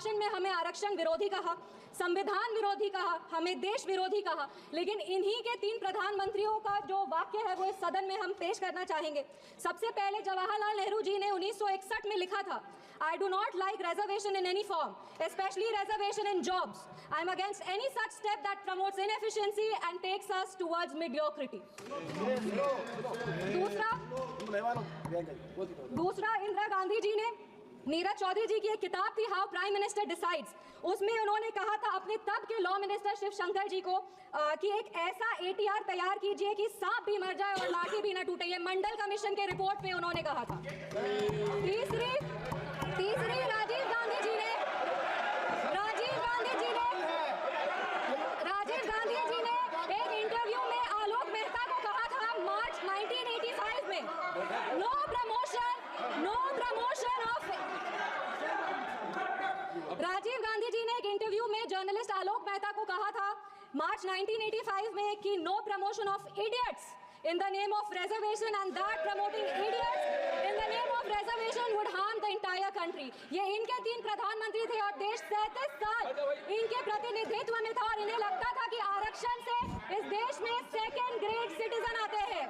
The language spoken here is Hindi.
भाषण में हमें आरक्षण विरोधी कहा, संविधान विरोधी कहा, हमें देश विरोधी कहा, लेकिन इन्हीं के 3 प्रधानमंत्रियों का जो वाक्य है वो इस सदन में हम पेश करना चाहेंगे। सबसे पहले जवाहरलाल नेहरू जी ने 1961 में लिखा था, I do not like reservation in any form, especially reservation in jobs. I am against any such step that promotes inefficiency and takes us towards mediocrity. दूसरा इंदिरा गांधी जी ने, नीरज चौधरी जी की एक किताब थी हाउ प्राइम मिनिस्टर डिसाइड्स, उसमें उन्होंने कहा था अपने तब के लॉ मिनिस्टर शिवशंकर जी को कि एक ऐसा ATR तैयार कीजिए कि सांप भी मर जाए और लाठी भी न टूटे। ये मंडल कमीशन के रिपोर्ट पे उन्होंने कहा था। तीसरी राजीव गांधी जी ने एक इंटरव्यू में आलोक मेहता को कहा था मार्च 1985 में, no promotion off. Rajiv Gandhi ji ने एक इंटरव्यू में जर्नलिस्ट आलोक मेहता को कहा था मार्च 1985 में कि no promotion of idiots in the name of reservation, and that promoting idiots in the name of reservation would harm the entire country. ये इनके 3 प्रधानमंत्री थे और देश 37 साल इनके प्रतिनिधित्व में था और इन्हें लगता था कि आरक्षण से इस देश में सेकंड ग्रेड सिटीजन आते हैं।